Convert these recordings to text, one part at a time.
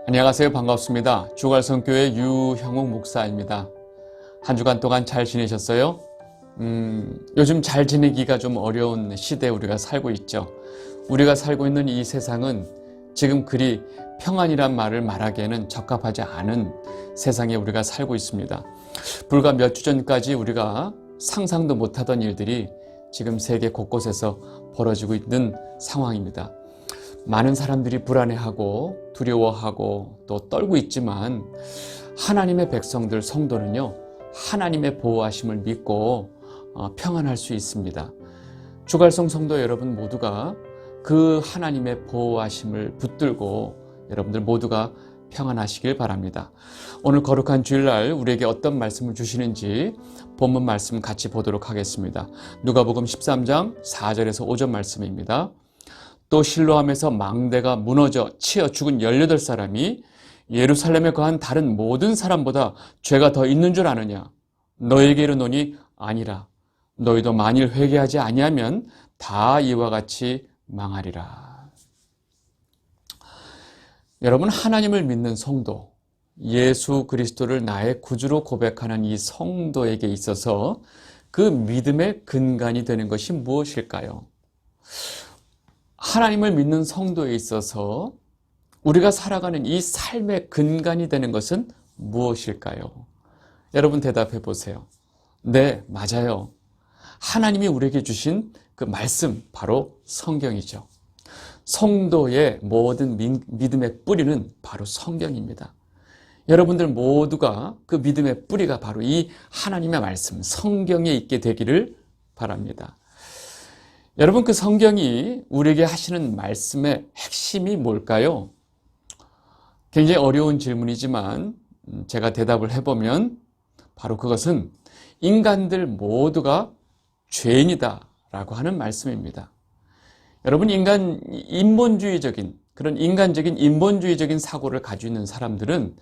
안녕하세요. 반갑습니다. 주갈성교회 유형욱 목사입니다. 한 주간 동안 잘 지내셨어요? 요즘 잘 지내기가 좀 어려운 시대에 우리가 살고 있죠. 우리가 살고 있는 이 세상은 지금 그리 평안이란 말을 말하기에는 적합하지 않은 세상에 우리가 살고 있습니다. 불과 몇 주 전까지 우리가 상상도 못하던 일들이 지금 세계 곳곳에서 벌어지고 있는 상황입니다. 많은 사람들이 불안해하고 두려워하고 또 떨고 있지만 하나님의 백성들 성도는요, 하나님의 보호하심을 믿고 평안할 수 있습니다. 주갈성 성도 여러분 모두가 그 하나님의 보호하심을 붙들고 여러분들 모두가 평안하시길 바랍니다. 오늘 거룩한 주일날 우리에게 어떤 말씀을 주시는지 본문 말씀 같이 보도록 하겠습니다. 누가복음 13장 4절에서 5절 말씀입니다. 또 실로암에서 망대가 무너져 치여 죽은 18사람이 예루살렘에 거한 다른 모든 사람보다 죄가 더 있는 줄 아느냐? 너에게 이르노니 아니라. 너희도 만일 회개하지 아니하면 다 이와 같이 망하리라. 여러분, 하나님을 믿는 성도, 예수 그리스도를 나의 구주로 고백하는 이 성도에게 있어서 그 믿음의 근간이 되는 것이 무엇일까요? 하나님을 믿는 성도에 있어서 우리가 살아가는 이 삶의 근간이 되는 것은 무엇일까요? 여러분 대답해 보세요. 네, 맞아요. 하나님이 우리에게 주신 그 말씀, 바로 성경이죠. 성도의 모든 믿음의 뿌리는 바로 성경입니다. 여러분들 모두가 그 믿음의 뿌리가 바로 이 하나님의 말씀, 성경에 있게 되기를 바랍니다. 여러분, 그 성경이 우리에게 하시는 말씀의 핵심이 뭘까요? 굉장히 어려운 질문이지만 제가 대답을 해보면 바로 그것은 인간들 모두가 죄인이다 라고 하는 말씀입니다. 여러분, 인본주의적인 그런 인간적인 인본주의적인 사고를 가지고 있는 사람들은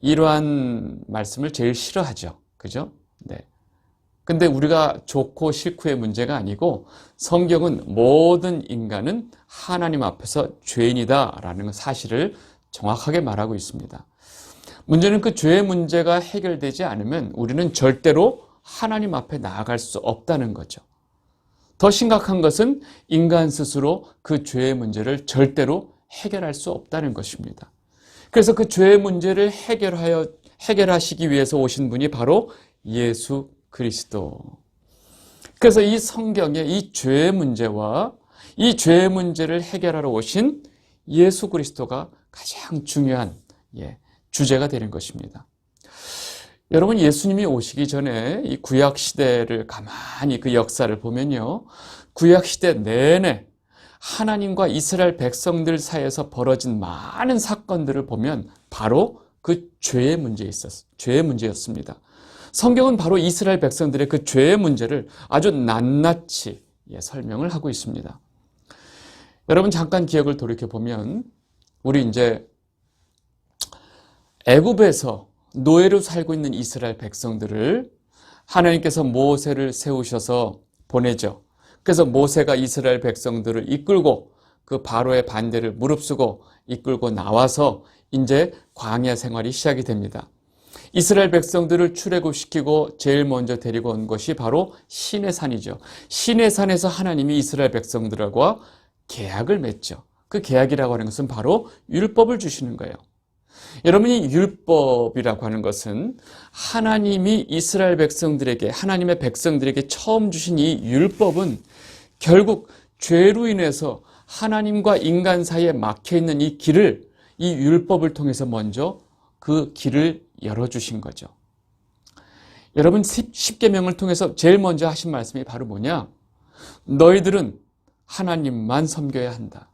이러한 말씀을 제일 싫어하죠. 그죠? 네. 근데 우리가 좋고 싫고의 문제가 아니고 성경은 모든 인간은 하나님 앞에서 죄인이다라는 사실을 정확하게 말하고 있습니다. 문제는 그 죄의 문제가 해결되지 않으면 우리는 절대로 하나님 앞에 나아갈 수 없다는 거죠. 더 심각한 것은 인간 스스로 그 죄의 문제를 절대로 해결할 수 없다는 것입니다. 그래서 그 죄의 문제를 해결하시기 위해서 오신 분이 바로 예수 그리스도. 그래서 이 성경에 이 죄의 문제와 이 죄의 문제를 해결하러 오신 예수 그리스도가 가장 중요한 주제가 되는 것입니다. 여러분, 예수님이 오시기 전에 이 구약 시대를 가만히 그 역사를 보면요, 구약 시대 내내 하나님과 이스라엘 백성들 사이에서 벌어진 많은 사건들을 보면 바로 그 죄의 문제였습니다. 성경은 바로 이스라엘 백성들의 그 죄의 문제를 아주 낱낱이 설명을 하고 있습니다. 여러분, 잠깐 기억을 돌이켜보면 우리 이제 애굽에서 노예로 살고 있는 이스라엘 백성들을 하나님께서 모세를 세우셔서 보내죠. 그래서 모세가 이스라엘 백성들을 이끌고 그 바로의 반대를 무릅쓰고 이끌고 나와서 이제 광야 생활이 시작이 됩니다. 이스라엘 백성들을 출애굽시키고 제일 먼저 데리고 온 것이 바로 시내산이죠. 시내산에서 하나님이 이스라엘 백성들과 계약을 맺죠. 그 계약이라고 하는 것은 바로 율법을 주시는 거예요. 여러분이 율법이라고 하는 것은 하나님이 이스라엘 백성들에게, 하나님의 백성들에게 처음 주신 이 율법은 결국 죄로 인해서 하나님과 인간 사이에 막혀있는 이 길을, 이 율법을 통해서 먼저 그 길을 열어주신 거죠. 여러분, 10계명을 통해서 제일 먼저 하신 말씀이 바로 뭐냐? 너희들은 하나님만 섬겨야 한다.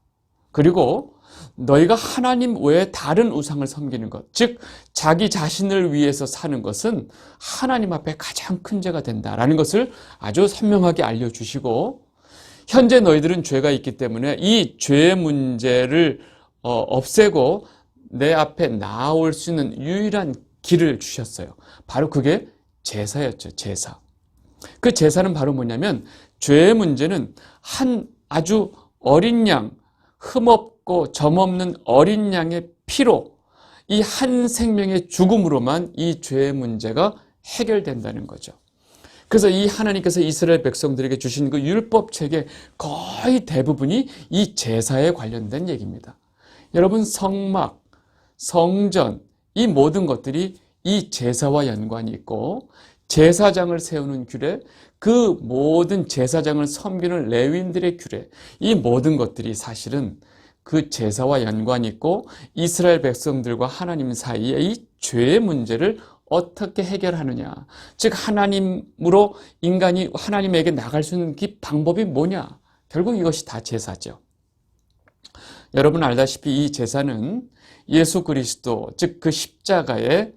그리고 너희가 하나님 외에 다른 우상을 섬기는 것, 즉 자기 자신을 위해서 사는 것은 하나님 앞에 가장 큰 죄가 된다라는 것을 아주 선명하게 알려주시고, 현재 너희들은 죄가 있기 때문에 이 죄의 문제를 없애고 내 앞에 나아올 수 있는 유일한 길을 주셨어요. 바로 그게 제사였죠. 제사. 그 제사는 바로 뭐냐면, 죄의 문제는 한 아주 어린 양, 흠없고 점없는 어린 양의 피로 이 한 생명의 죽음으로만 이 죄의 문제가 해결된다는 거죠. 그래서 이 하나님께서 이스라엘 백성들에게 주신 그 율법책의 거의 대부분이 이 제사에 관련된 얘기입니다. 여러분, 성막, 성전, 이 모든 것들이 이 제사와 연관이 있고, 제사장을 세우는 규례, 그 모든 제사장을 섬기는 레위인들의 규례, 이 모든 것들이 사실은 그 제사와 연관이 있고 이스라엘 백성들과 하나님 사이의 이 죄의 문제를 어떻게 해결하느냐, 즉 하나님으로 인간이 하나님에게 나갈 수 있는 그 방법이 뭐냐, 결국 이것이 다 제사죠. 여러분 알다시피 이 제사는 예수 그리스도, 즉 그 십자가의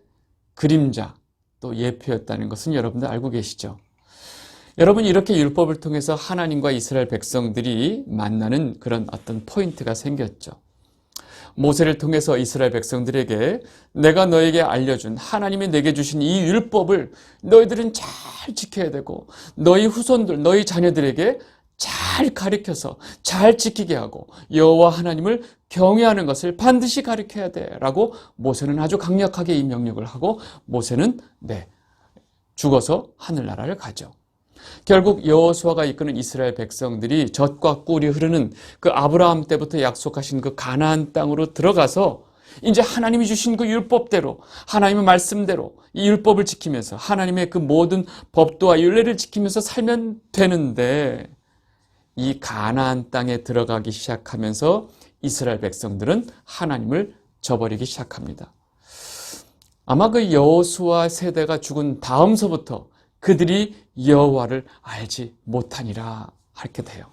그림자 또 예표였다는 것은 여러분들 알고 계시죠? 여러분, 이렇게 율법을 통해서 하나님과 이스라엘 백성들이 만나는 그런 어떤 포인트가 생겼죠. 모세를 통해서 이스라엘 백성들에게 내가 너에게 알려준, 하나님이 내게 주신 이 율법을 너희들은 잘 지켜야 되고 너희 후손들, 너희 자녀들에게 잘 가르쳐서 잘 지키게 하고 여호와 하나님을 경외하는 것을 반드시 가르쳐야 돼 라고 모세는 아주 강력하게 이 명령을 하고, 모세는 죽어서 하늘나라를 가죠. 결국 여호수아가 이끄는 이스라엘 백성들이 젖과 꿀이 흐르는 그 아브라함 때부터 약속하신 그 가나안 땅으로 들어가서 이제 하나님이 주신 그 율법대로, 하나님의 말씀대로 이 율법을 지키면서 하나님의 그 모든 법도와 율례를 지키면서 살면 되는데, 이 가나안 땅에 들어가기 시작하면서 이스라엘 백성들은 하나님을 저버리기 시작합니다. 아마 그 여호수아 세대가 죽은 다음서부터 그들이 여호와를 알지 못하니라 하게 돼요.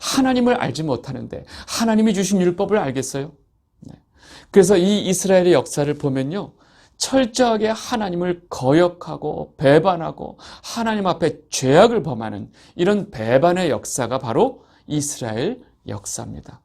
하나님을 알지 못하는데 하나님이 주신 율법을 알겠어요? 그래서 이 이스라엘의 역사를 보면요, 철저하게 하나님을 거역하고 배반하고 하나님 앞에 죄악을 범하는 이런 배반의 역사가 바로 이스라엘 역사입니다.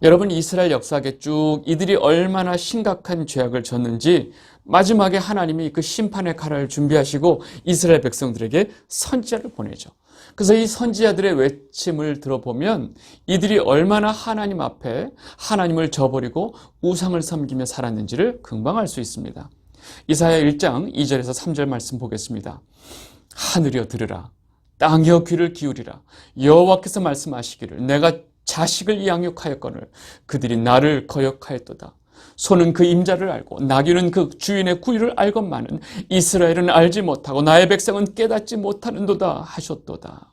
여러분, 이스라엘 역사에 쭉 이들이 얼마나 심각한 죄악을 졌는지 마지막에 하나님이 그 심판의 칼을 준비하시고 이스라엘 백성들에게 선지자를 보내죠. 그래서 이 선지자들의 외침을 들어보면 이들이 얼마나 하나님 앞에 하나님을 저버리고 우상을 섬기며 살았는지를 금방 알 수 있습니다. 이사야 1장 2절에서 3절 말씀 보겠습니다. 하늘이여 들으라, 땅이여 귀를 기울이라. 여호와께서 말씀하시기를 내가 자식을 양육하였거늘 그들이 나를 거역하였도다. 소는 그 임자를 알고 나귀는 그 주인의 구유를 알건만은 이스라엘은 알지 못하고 나의 백성은 깨닫지 못하는도다 하셨도다.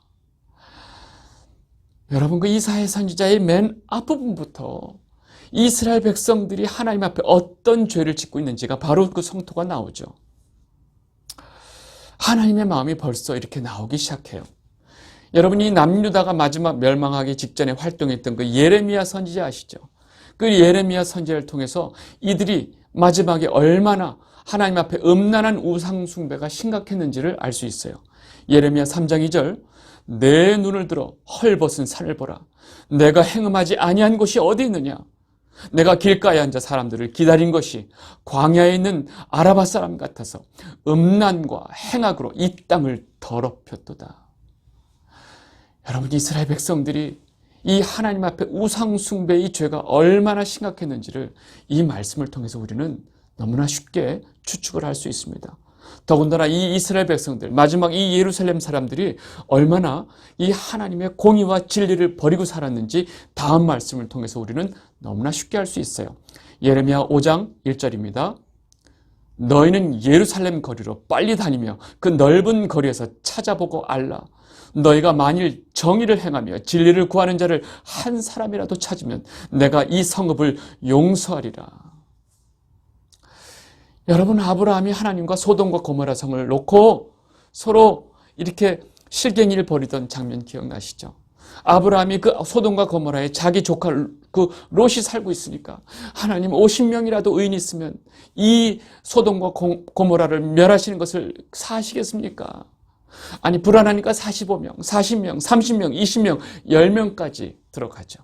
여러분, 그 이사야 선지자의 맨 앞부분부터 이스라엘 백성들이 하나님 앞에 어떤 죄를 짓고 있는지가 바로 그 성토가 나오죠. 하나님의 마음이 벌써 이렇게 나오기 시작해요. 여러분이 남유다가 마지막 멸망하기 직전에 활동했던 그 예레미야 선지자 아시죠? 그 예레미야 선지자를 통해서 이들이 마지막에 얼마나 하나님 앞에 음란한 우상 숭배가 심각했는지를 알 수 있어요. 예레미야 3장 2절, 내 눈을 들어 헐벗은 산을 보라. 내가 행음하지 아니한 곳이 어디 있느냐? 내가 길가에 앉아 사람들을 기다린 것이 광야에 있는 아라바 사람 같아서 음란과 행악으로 이 땅을 더럽혔도다. 여러분, 이스라엘 백성들이 이 하나님 앞에 우상 숭배의 이 죄가 얼마나 심각했는지를 이 말씀을 통해서 우리는 너무나 쉽게 추측을 할 수 있습니다. 더군다나 이 이스라엘 백성들, 마지막 이 예루살렘 사람들이 얼마나 이 하나님의 공의와 진리를 버리고 살았는지 다음 말씀을 통해서 우리는 너무나 쉽게 알 수 있어요. 예레미야 5장 1절입니다. 너희는 예루살렘 거리로 빨리 다니며 그 넓은 거리에서 찾아보고 알라. 너희가 만일 정의를 행하며 진리를 구하는 자를 한 사람이라도 찾으면 내가 이 성읍을 용서하리라. 여러분, 아브라함이 하나님과 소돔과 고모라 성을 놓고 서로 이렇게 실갱이를 벌이던 장면 기억나시죠? 아브라함이 그 소돔과 고모라에 자기 조카 그 롯이 살고 있으니까 하나님 50명이라도 의인이 있으면 이 소돔과 고모라를 멸하시는 것을 사시겠습니까? 아니, 불안하니까 45명, 40명, 30명, 20명, 10명까지 들어가죠.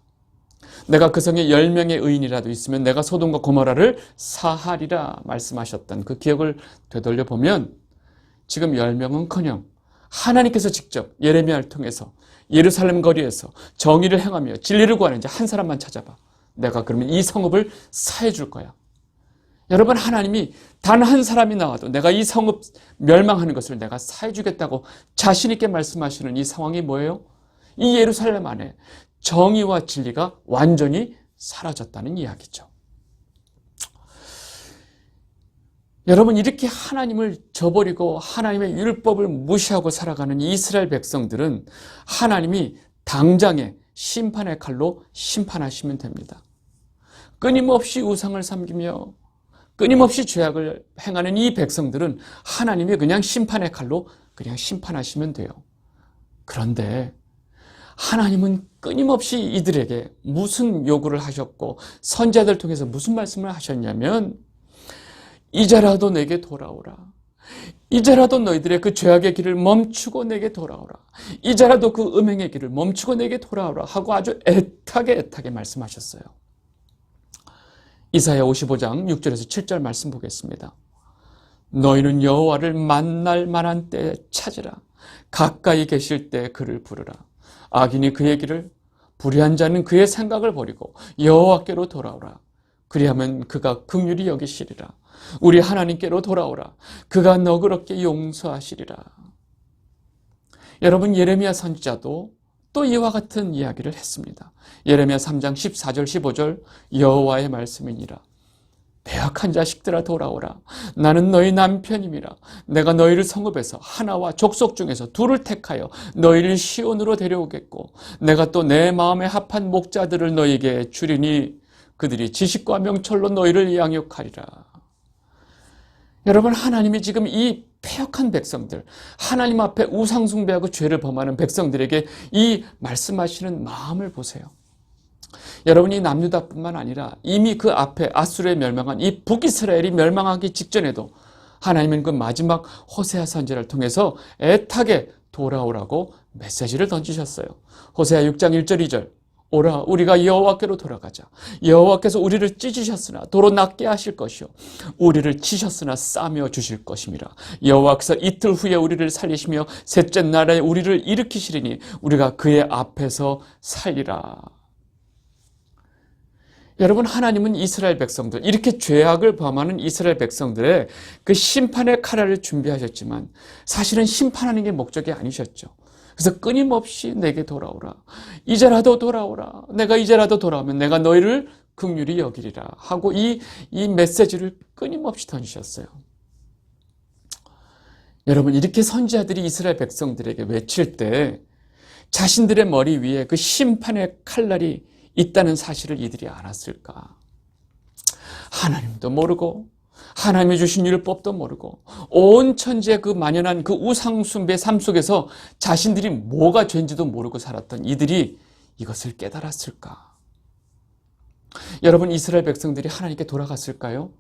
내가 그 성에 10명의 의인이라도 있으면 내가 소돔과 고모라를 사하리라 말씀하셨던 그 기억을 되돌려 보면 지금 10명은커녕 하나님께서 직접 예레미야를 통해서 예루살렘 거리에서 정의를 행하며 진리를 구하는 자 한 사람만 찾아봐. 내가 그러면 이 성읍을 사해 줄 거야. 여러분, 하나님이 단 한 사람이 나와도 내가 이 성읍 멸망하는 것을 내가 사해 주겠다고 자신 있게 말씀하시는 이 상황이 뭐예요? 이 예루살렘 안에 정의와 진리가 완전히 사라졌다는 이야기죠. 여러분, 이렇게 하나님을 저버리고 하나님의 율법을 무시하고 살아가는 이스라엘 백성들은 하나님이 당장에 심판의 칼로 심판하시면 됩니다. 끊임없이 우상을 섬기며 끊임없이 죄악을 행하는 이 백성들은 하나님이 그냥 심판의 칼로 그냥 심판하시면 돼요. 그런데 하나님은 끊임없이 이들에게 무슨 요구를 하셨고 선지자들 통해서 무슨 말씀을 하셨냐면, 이제라도 내게 돌아오라. 이제라도 너희들의 그 죄악의 길을 멈추고 내게 돌아오라. 이제라도 그 음행의 길을 멈추고 내게 돌아오라 하고 아주 애타게 말씀하셨어요. 이사야 55장 6절에서 7절 말씀 보겠습니다. 너희는 여호와를 만날 만한 때에 찾으라. 가까이 계실 때 그를 부르라. 악인이 그의 길을, 불의한 자는 그의 생각을 버리고 여호와께로 돌아오라. 그리하면 그가 긍휼히 여기시리라. 우리 하나님께로 돌아오라. 그가 너그럽게 용서하시리라. 여러분, 예레미야 선지자도 또 이와 같은 이야기를 했습니다. 예레미야 3장 14절 15절 여호와의 말씀이니라. 배역한 자식들아 돌아오라. 나는 너희 남편임이라. 내가 너희를 성읍에서 하나와 족속 중에서 둘을 택하여 너희를 시온으로 데려오겠고, 내가 또 내 마음에 합한 목자들을 너희에게 주리니 그들이 지식과 명철로 너희를 양육하리라. 여러분, 하나님이 지금 이 패역한 백성들, 하나님 앞에 우상 숭배하고 죄를 범하는 백성들에게 이 말씀하시는 마음을 보세요. 여러분이 남유다뿐만 아니라 이미 그 앞에 아수르에 멸망한 이 북이스라엘이 멸망하기 직전에도 하나님은 그 마지막 호세아 선지자를 통해서 애타게 돌아오라고 메시지를 던지셨어요. 호세아 6장 1절 2절 오라 우리가 여호와께로 돌아가자. 여호와께서 우리를 찢으셨으나 도로 낫게 하실 것이요 우리를 치셨으나 싸며 주실 것임이라. 여호와께서 이틀 후에 우리를 살리시며 셋째 날에 우리를 일으키시리니 우리가 그의 앞에서 살리라. 여러분, 하나님은 이스라엘 백성들, 이렇게 죄악을 범하는 이스라엘 백성들의 그 심판의 칼날을 준비하셨지만 사실은 심판하는 게 목적이 아니셨죠. 그래서 끊임없이 내게 돌아오라. 이제라도 돌아오라. 내가 이제라도 돌아오면 내가 너희를 긍휼히 여기리라 하고 이 메시지를 끊임없이 던지셨어요. 여러분, 이렇게 선지자들이 이스라엘 백성들에게 외칠 때 자신들의 머리 위에 그 심판의 칼날이 있다는 사실을 이들이 알았을까? 하나님도 모르고 하나님이 주신 율법도 모르고 온 천지의 그 만연한 그 우상 숭배 삶 속에서 자신들이 뭐가 죄인지도 모르고 살았던 이들이 이것을 깨달았을까? 여러분, 이스라엘 백성들이 하나님께 돌아갔을까요?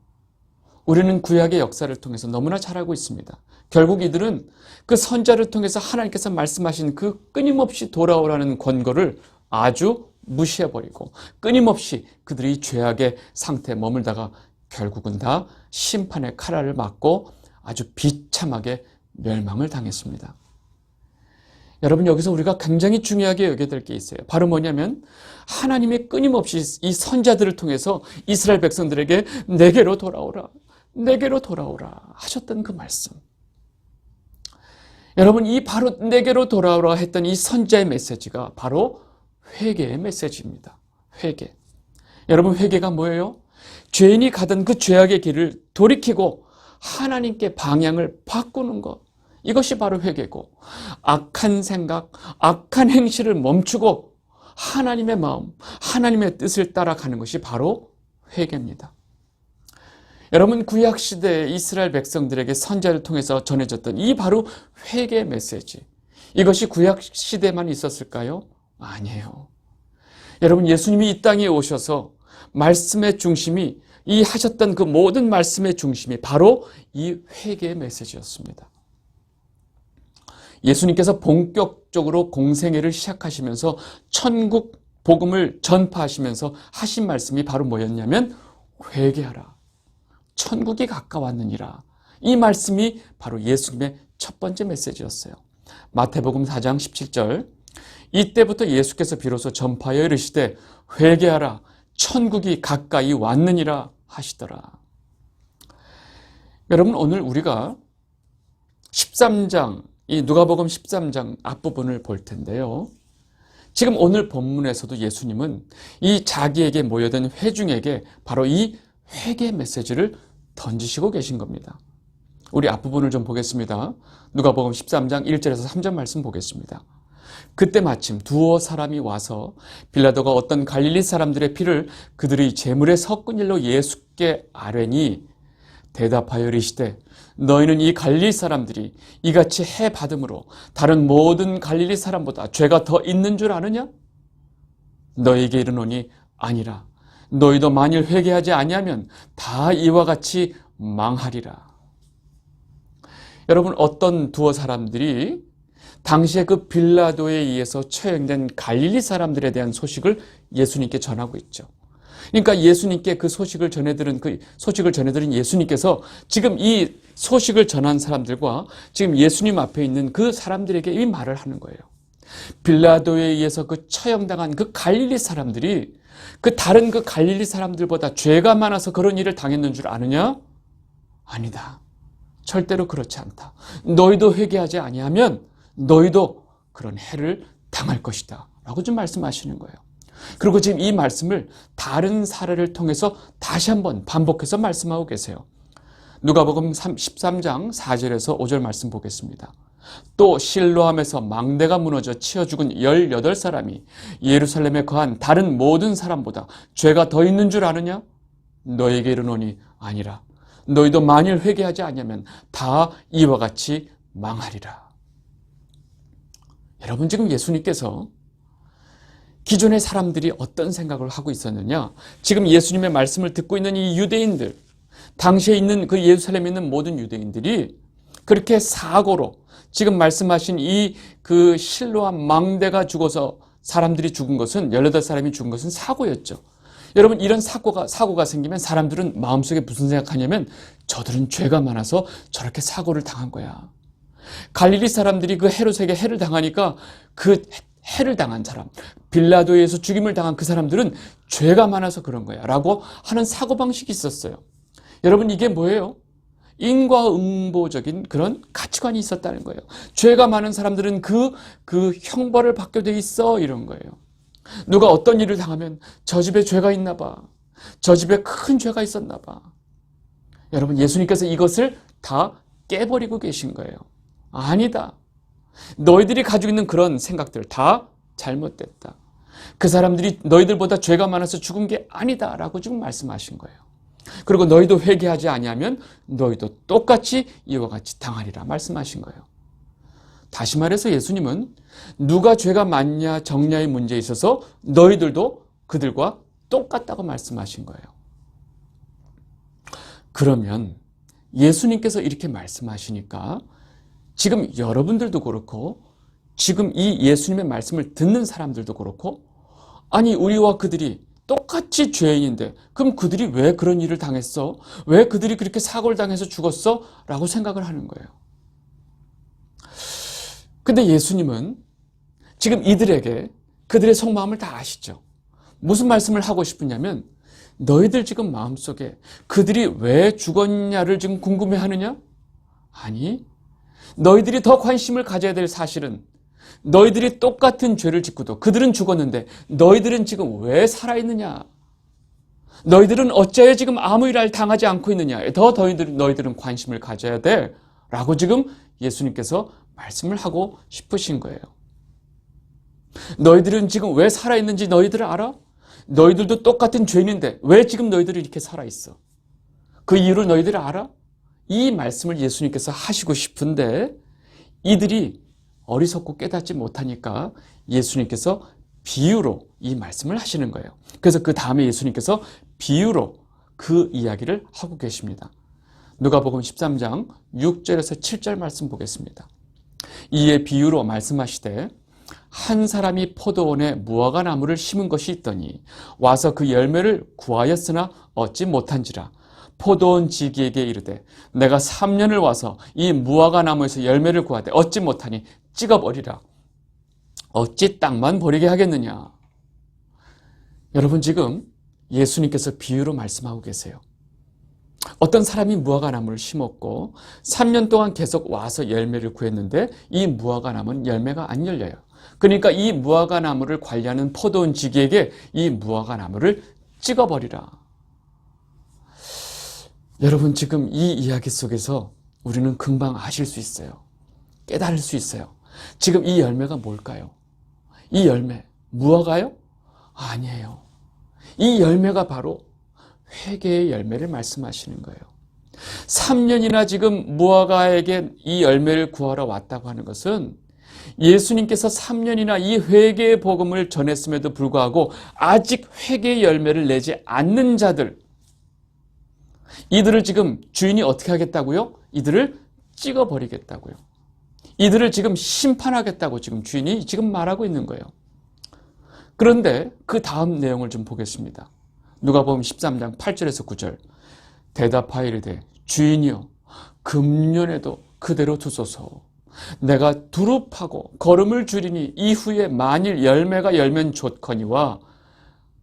우리는 구약의 역사를 통해서 너무나 잘 알고 있습니다. 결국 이들은 그 선지자를 통해서 하나님께서 말씀하신 그 끊임없이 돌아오라는 권고를 아주 무시해버리고 끊임없이 그들이 죄악의 상태에 머물다가 결국은 다 심판의 칼날을 맞고 아주 비참하게 멸망을 당했습니다. 여러분, 여기서 우리가 굉장히 중요하게 여겨야 될 게 있어요. 바로 뭐냐면 하나님이 끊임없이 이 선지자들을 통해서 이스라엘 백성들에게 내게로 돌아오라, 내게로 돌아오라 하셨던 그 말씀. 여러분, 이 바로 내게로 돌아오라 했던 이 선지자의 메시지가 바로 회개의 메시지입니다. 회개. 여러분, 회개가 뭐예요? 죄인이 가던 그 죄악의 길을 돌이키고 하나님께 방향을 바꾸는 것. 이것이 바로 회개고, 악한 생각, 악한 행실을 멈추고 하나님의 마음, 하나님의 뜻을 따라가는 것이 바로 회개입니다. 여러분, 구약시대의 이스라엘 백성들에게 선지자를 통해서 전해졌던 이 바로 회개의 메시지, 이것이 구약시대만 있었을까요? 아니에요. 여러분, 예수님이 이 땅에 오셔서 말씀의 중심이, 이 하셨던 그 모든 말씀의 중심이 바로 이 회개의 메시지였습니다. 예수님께서 본격적으로 공생애를 시작하시면서 천국 복음을 전파하시면서 하신 말씀이 바로 뭐였냐면 회개하라. 천국이 가까웠느니라. 이 말씀이 바로 예수님의 첫 번째 메시지였어요. 마태복음 4장 17절 이때부터 예수께서 비로소 전파하여 이르시되 회개하라 천국이 가까이 왔느니라 하시더라. 여러분, 오늘 우리가 13장, 이 누가복음 13장 앞부분을 볼 텐데요. 지금 오늘 본문에서도 예수님은 이 자기에게 모여든 회중에게 바로 이 회개 메시지를 던지시고 계신 겁니다. 우리 앞부분을 좀 보겠습니다. 누가복음 13장 1절에서 3절 말씀 보겠습니다. 그때 마침 두어 사람이 와서 빌라도가 어떤 갈릴리 사람들의 피를 그들의 제물에 섞은 일로 예수께 아뢰니 대답하여 이르시되 너희는 이 갈릴리 사람들이 이같이 해 받음으로 다른 모든 갈릴리 사람보다 죄가 더 있는 줄 아느냐? 너희에게 이르노니 아니라 너희도 만일 회개하지 아니하면 다 이와 같이 망하리라. 여러분, 어떤 두어 사람들이 당시에 그 빌라도에 의해서 처형된 갈릴리 사람들에 대한 소식을 예수님께 전하고 있죠. 그러니까 예수님께 그 소식을 전해들은 예수님께서 지금 이 소식을 전한 사람들과 지금 예수님 앞에 있는 그 사람들에게 이 말을 하는 거예요. 빌라도에 의해서 그 처형당한 그 갈릴리 사람들이 그 다른 그 갈릴리 사람들보다 죄가 많아서 그런 일을 당했는 줄 아느냐? 아니다. 절대로 그렇지 않다. 너희도 회개하지 아니하면 너희도 그런 해를 당할 것이다 라고 좀 말씀하시는 거예요. 그리고 지금 이 말씀을 다른 사례를 통해서 다시 한번 반복해서 말씀하고 계세요. 누가복음 13장 4절에서 5절 말씀 보겠습니다. 또 실로암에서 망대가 무너져 치어 죽은 18사람이 예루살렘에 거한 다른 모든 사람보다 죄가 더 있는 줄 아느냐? 너에게 이르노니 아니라 너희도 만일 회개하지 않으면 다 이와 같이 망하리라. 여러분, 지금 예수님께서 기존의 사람들이 어떤 생각을 하고 있었느냐? 지금 예수님의 말씀을 듣고 있는 이 유대인들, 당시에 있는 그 예루살렘에 있는 모든 유대인들이 그렇게 사고로 지금 말씀하신 이 그 실로암 망대가 죽어서 사람들이 죽은 것은 18사람이 죽은 것은 사고였죠. 여러분, 이런 사고가 생기면 사람들은 마음속에 무슨 생각하냐면 저들은 죄가 많아서 저렇게 사고를 당한 거야. 갈릴리 사람들이 그 헤롯에게 해를 당하니까 그 해를 당한 사람, 빌라도에서 죽임을 당한 그 사람들은 죄가 많아서 그런 거야 라고 하는 사고방식이 있었어요. 여러분, 이게 뭐예요? 인과응보적인 그런 가치관이 있었다는 거예요. 죄가 많은 사람들은 그 형벌을 받게 돼 있어, 이런 거예요. 누가 어떤 일을 당하면 저 집에 죄가 있나 봐, 저 집에 큰 죄가 있었나 봐. 여러분, 예수님께서 이것을 다 깨버리고 계신 거예요. 아니다. 너희들이 가지고 있는 그런 생각들 다 잘못됐다. 그 사람들이 너희들보다 죄가 많아서 죽은 게 아니다 라고 지금 말씀하신 거예요. 그리고 너희도 회개하지 아니하면 너희도 똑같이 이와 같이 당하리라 말씀하신 거예요. 다시 말해서 예수님은 누가 죄가 많냐 적냐의 문제에 있어서 너희들도 그들과 똑같다고 말씀하신 거예요. 그러면 예수님께서 이렇게 말씀하시니까 지금 여러분들도 그렇고 지금 이 예수님의 말씀을 듣는 사람들도 그렇고, 아니 우리와 그들이 똑같이 죄인인데 그럼 그들이 왜 그런 일을 당했어? 왜 그들이 그렇게 사고를 당해서 죽었어? 라고 생각을 하는 거예요. 근데 예수님은 지금 이들에게 그들의 속마음을 다 아시죠. 무슨 말씀을 하고 싶으냐면 너희들 지금 마음속에 그들이 왜 죽었냐를 지금 궁금해하느냐? 아니, 너희들이 더 관심을 가져야 될 사실은 너희들이 똑같은 죄를 짓고도 그들은 죽었는데 너희들은 지금 왜 살아있느냐? 너희들은 어찌하여 지금 아무 일을 당하지 않고 있느냐? 더 너희들은 관심을 가져야 돼 라고 지금 예수님께서 말씀을 하고 싶으신 거예요. 너희들은 지금 왜 살아있는지 너희들 알아? 너희들도 똑같은 죄인인데 왜 지금 너희들이 이렇게 살아있어? 그 이유를 너희들 알아? 이 말씀을 예수님께서 하시고 싶은데 이들이 어리석고 깨닫지 못하니까 예수님께서 비유로 이 말씀을 하시는 거예요. 그래서 그 다음에 예수님께서 비유로 그 이야기를 하고 계십니다. 누가복음 13장 6절에서 7절 말씀 보겠습니다. 이에 비유로 말씀하시되 한 사람이 포도원에 무화과나무를 심은 것이 있더니 와서 그 열매를 구하였으나 얻지 못한지라. 포도원 지기에게 이르되 내가 3년을 와서 이 무화과나무에서 열매를 구하되 얻지 못하니 찍어버리라. 어찌 땅만 버리게 하겠느냐. 여러분, 지금 예수님께서 비유로 말씀하고 계세요. 어떤 사람이 무화과나무를 심었고 3년 동안 계속 와서 열매를 구했는데 이 무화과나무는 열매가 안 열려요. 그러니까 이 무화과나무를 관리하는 포도원 지기에게 이 무화과나무를 찍어버리라. 여러분, 지금 이 이야기 속에서 우리는 금방 아실 수 있어요. 깨달을 수 있어요. 지금 이 열매가 뭘까요? 이 열매, 무화과요? 아니에요. 이 열매가 바로 회개의 열매를 말씀하시는 거예요. 3년이나 지금 무화과에게 이 열매를 구하러 왔다고 하는 것은 예수님께서 3년이나 이 회개의 복음을 전했음에도 불구하고 아직 회개의 열매를 내지 않는 자들, 이들을 지금 주인이 어떻게 하겠다고요? 이들을 찍어버리겠다고요. 이들을 지금 심판하겠다고 지금 주인이 지금 말하고 있는 거예요. 그런데 그 다음 내용을 좀 보겠습니다. 누가복음 13장 8절에서 9절. 대답하여 이르되 주인이여 금년에도 그대로 두소서. 내가 두릅하고 거름을 줄이니 이후에 만일 열매가 열면 좋거니와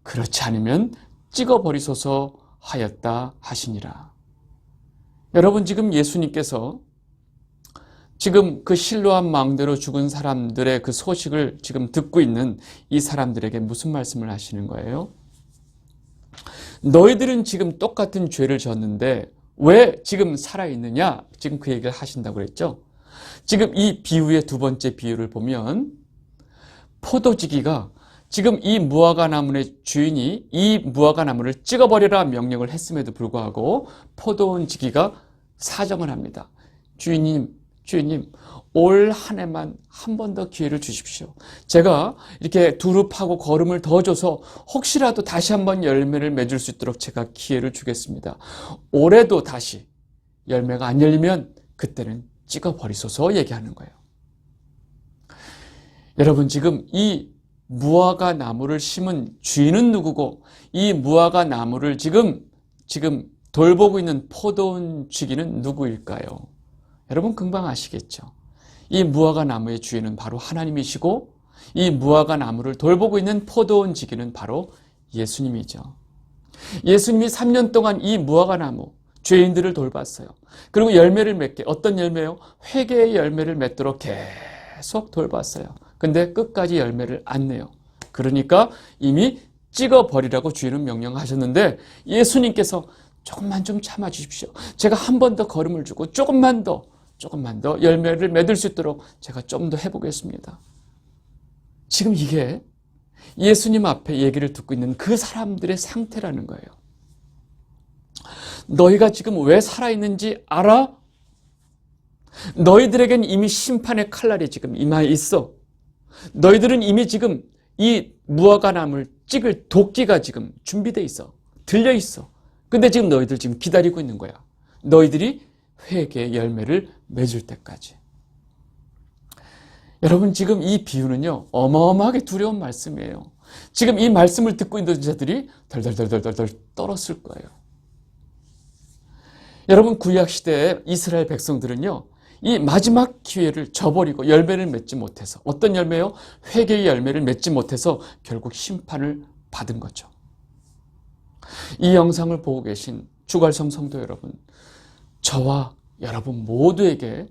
그렇지 않으면 찍어버리소서 하였다 하시니라. 여러분, 지금 예수님께서 지금 그 실로암 망대로 죽은 사람들의 그 소식을 지금 듣고 있는 이 사람들에게 무슨 말씀을 하시는 거예요? 너희들은 지금 똑같은 죄를 졌는데 왜 지금 살아있느냐? 지금 그 얘기를 하신다고 그랬죠. 지금 이 비유의 두 번째 비유를 보면 포도지기가 지금 이 무화과나무의 주인이 이 무화과나무를 찍어버리라 명령을 했음에도 불구하고 포도원 지기가 사정을 합니다. 주인님, 올 한 해만 한 번 더 기회를 주십시오. 제가 이렇게 두릅하고 거름을 더 줘서 혹시라도 다시 한번 열매를 맺을 수 있도록 제가 기회를 주겠습니다. 올해도 다시 열매가 안 열리면 그때는 찍어버리소서 얘기하는 거예요. 여러분, 지금 이 무화과 나무를 심은 주인은 누구고 이 무화과 나무를 지금 돌보고 있는 포도원 지기는 누구일까요? 여러분, 금방 아시겠죠? 이 무화과 나무의 주인은 바로 하나님이시고 이 무화과 나무를 돌보고 있는 포도원 지기는 바로 예수님이죠. 예수님이 3년 동안 이 무화과 나무 죄인들을 돌봤어요. 그리고 열매를 맺게, 어떤 열매요? 회개의 열매를 맺도록 계속 돌봤어요. 근데 끝까지 열매를 안 내요. 그러니까 이미 찍어버리라고 주인은 명령하셨는데 예수님께서 조금만 좀 참아주십시오. 제가 한 번 더 걸음을 주고 조금만 더 열매를 맺을 수 있도록 제가 좀 더 해보겠습니다. 지금 이게 예수님 앞에 얘기를 듣고 있는 그 사람들의 상태라는 거예요. 너희가 지금 왜 살아있는지 알아? 너희들에겐 이미 심판의 칼날이 지금 임하에 있어. 너희들은 이미 지금 이 무화과나무를 찍을 도끼가 지금 준비되어 있어. 들려 있어. 근데 지금 너희들 지금 기다리고 있는 거야. 너희들이 회개의 열매를 맺을 때까지. 여러분, 지금 이 비유는요, 어마어마하게 두려운 말씀이에요. 지금 이 말씀을 듣고 있는 자들이 덜덜덜덜덜 떨었을 거예요. 여러분, 구약 시대의 이스라엘 백성들은요, 이 마지막 기회를 저버리고 열매를 맺지 못해서, 어떤 열매요? 회개의 열매를 맺지 못해서 결국 심판을 받은 거죠. 이 영상을 보고 계신 주갈성 성도 여러분, 저와 여러분 모두에게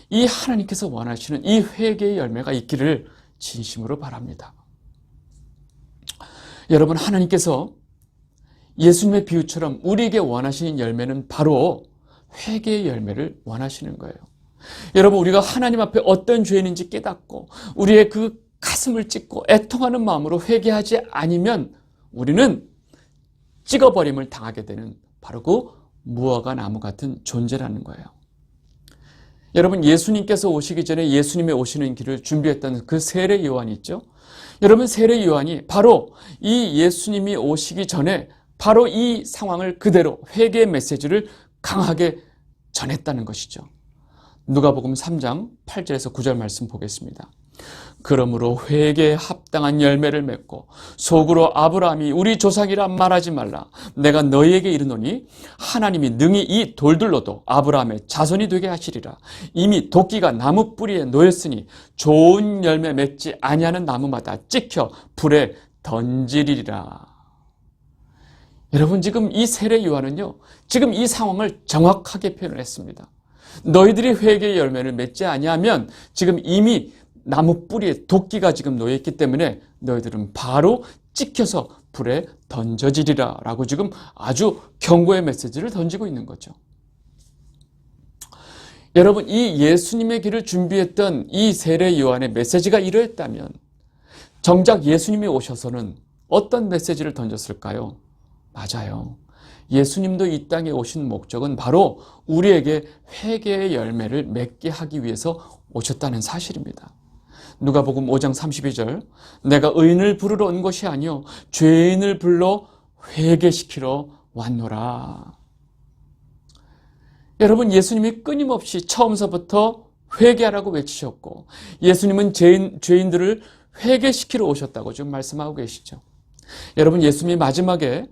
이 하나님께서 원하시는 이 회개의 열매가 있기를 진심으로 바랍니다. 여러분, 하나님께서 예수님의 비유처럼 우리에게 원하시는 열매는 바로 회개의 열매를 원하시는 거예요. 여러분, 우리가 하나님 앞에 어떤 죄인인지 깨닫고 우리의 그 가슴을 찢고 애통하는 마음으로 회개하지 않으면 우리는 찍어버림을 당하게 되는 바로 그 무화과 나무 같은 존재라는 거예요. 여러분, 예수님께서 오시기 전에 예수님의 오시는 길을 준비했던 그 세례 요한이 있죠. 여러분, 세례 요한이 바로 이 예수님이 오시기 전에 바로 이 상황을 그대로 회개의 메시지를 강하게 전했다는 것이죠. 누가복음 3장 8절에서 9절 말씀 보겠습니다. 그러므로 회개에 합당한 열매를 맺고 속으로 아브라함이 우리 조상이라 말하지 말라. 내가 너희에게 이르노니 하나님이 능히 이 돌들로도 아브라함의 자손이 되게 하시리라. 이미 도끼가 나무 뿌리에 놓였으니 좋은 열매 맺지 아니하는 나무마다 찍혀 불에 던지리라. 여러분, 지금 이 세례 요한은요, 지금 이 상황을 정확하게 표현을 했습니다. 너희들이 회개의 열매를 맺지 아니하면 지금 이미 나무 뿌리에 도끼가 지금 놓여있기 때문에 너희들은 바로 찍혀서 불에 던져지리라 라고 지금 아주 경고의 메시지를 던지고 있는 거죠. 여러분, 이 예수님의 길을 준비했던 이 세례 요한의 메시지가 이러했다면 정작 예수님이 오셔서는 어떤 메시지를 던졌을까요? 맞아요. 예수님도 이 땅에 오신 목적은 바로 우리에게 회개의 열매를 맺게 하기 위해서 오셨다는 사실입니다. 누가복음 5장 32절, 내가 의인을 부르러 온 것이 아니요 죄인을 불러 회개시키러 왔노라. 여러분, 예수님이 끊임없이 처음서부터 회개하라고 외치셨고 예수님은 죄인들을 회개시키러 오셨다고 지금 말씀하고 계시죠. 여러분, 예수님이 마지막에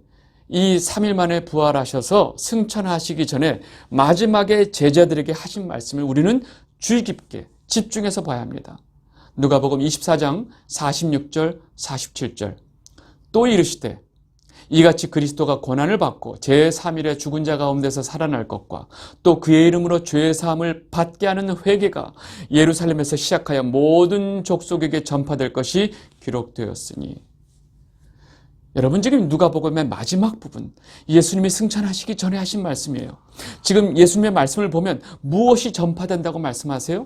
이 3일 만에 부활하셔서 승천하시기 전에 마지막에 제자들에게 하신 말씀을 우리는 주의 깊게 집중해서 봐야 합니다. 누가복음 24장 46절 47절, 또 이르시되 이같이 그리스도가 고난을 받고 제3일에 죽은 자 가운데서 살아날 것과 또 그의 이름으로 죄 사함을 받게 하는 회개가 예루살렘에서 시작하여 모든 족속에게 전파될 것이 기록되었으니. 여러분, 지금 누가복음의 마지막 부분, 예수님이 승천하시기 전에 하신 말씀이에요. 지금 예수님의 말씀을 보면 무엇이 전파된다고 말씀하세요?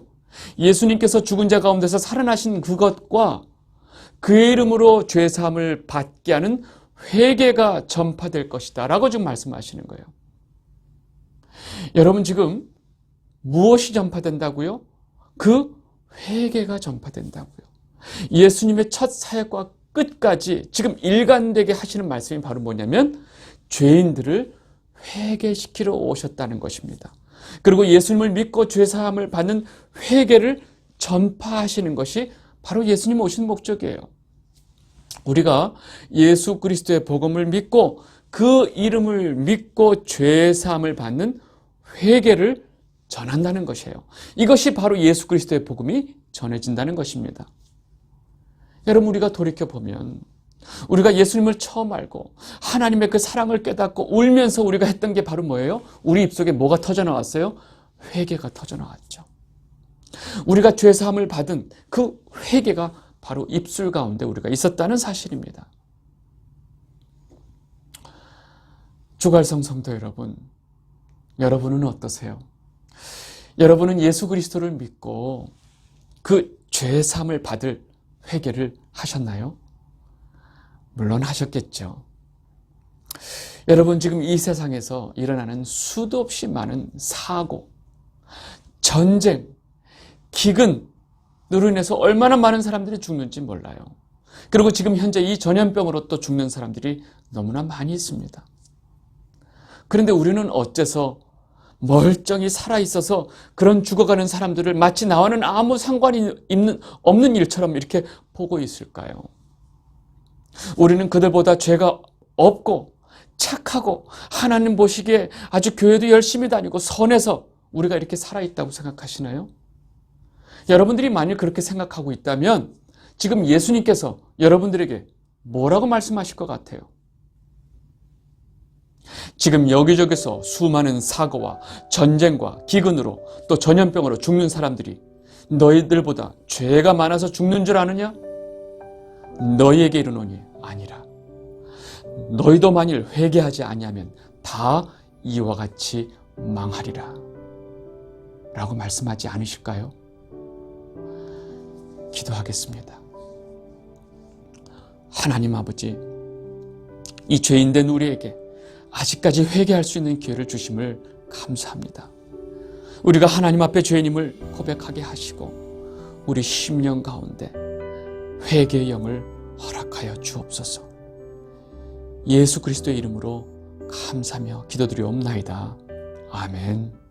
예수님께서 죽은 자 가운데서 살아나신 그것과 그의 이름으로 죄 사함을 받게 하는 회개가 전파될 것이다 라고 지금 말씀하시는 거예요. 여러분, 지금 무엇이 전파된다고요? 그 회개가 전파된다고요. 예수님의 첫 사역과 끝까지 지금 일관되게 하시는 말씀이 바로 뭐냐면 죄인들을 회개시키러 오셨다는 것입니다. 그리고 예수님을 믿고 죄사함을 받는 회개를 전파하시는 것이 바로 예수님 오신 목적이에요. 우리가 예수 그리스도의 복음을 믿고 그 이름을 믿고 죄사함을 받는 회개를 전한다는 것이에요. 이것이 바로 예수 그리스도의 복음이 전해진다는 것입니다. 여러분, 우리가 돌이켜보면 우리가 예수님을 처음 알고 하나님의 그 사랑을 깨닫고 울면서 우리가 했던 게 바로 뭐예요? 우리 입속에 뭐가 터져나왔어요? 회개가 터져나왔죠. 우리가 죄사함을 받은 그 회개가 바로 입술 가운데 우리가 있었다는 사실입니다. 주갈성 성도 여러분, 여러분은 어떠세요? 여러분은 예수 그리스도를 믿고 그 죄사함을 받을 회개를 하셨나요? 물론 하셨겠죠. 여러분, 지금 이 세상에서 일어나는 수도 없이 많은 사고, 전쟁, 기근으로 인해서 얼마나 많은 사람들이 죽는지 몰라요. 그리고 지금 현재 이 전염병으로 또 죽는 사람들이 너무나 많이 있습니다. 그런데 우리는 어째서 멀쩡히 살아있어서 그런 죽어가는 사람들을 마치 나와는 아무 상관이 없는 일처럼 이렇게 보고 있을까요? 우리는 그들보다 죄가 없고 착하고 하나님 보시기에 아주 교회도 열심히 다니고 선해서 우리가 이렇게 살아있다고 생각하시나요? 여러분들이 만일 그렇게 생각하고 있다면 지금 예수님께서 여러분들에게 뭐라고 말씀하실 것 같아요? 지금 여기저기서 수많은 사고와 전쟁과 기근으로 또 전염병으로 죽는 사람들이 너희들보다 죄가 많아서 죽는 줄 아느냐? 너희에게 이르노니 아니라. 너희도 만일 회개하지 아니하면 다 이와 같이 망하리라 라고 말씀하지 않으실까요? 기도하겠습니다. 하나님 아버지, 이 죄인된 우리에게 아직까지 회개할 수 있는 기회를 주심을 감사합니다. 우리가 하나님 앞에 죄인임을 고백하게 하시고 우리 심령 가운데 회개의 영을 허락하여 주옵소서. 예수 그리스도의 이름으로 감사하며 기도드리옵나이다. 아멘.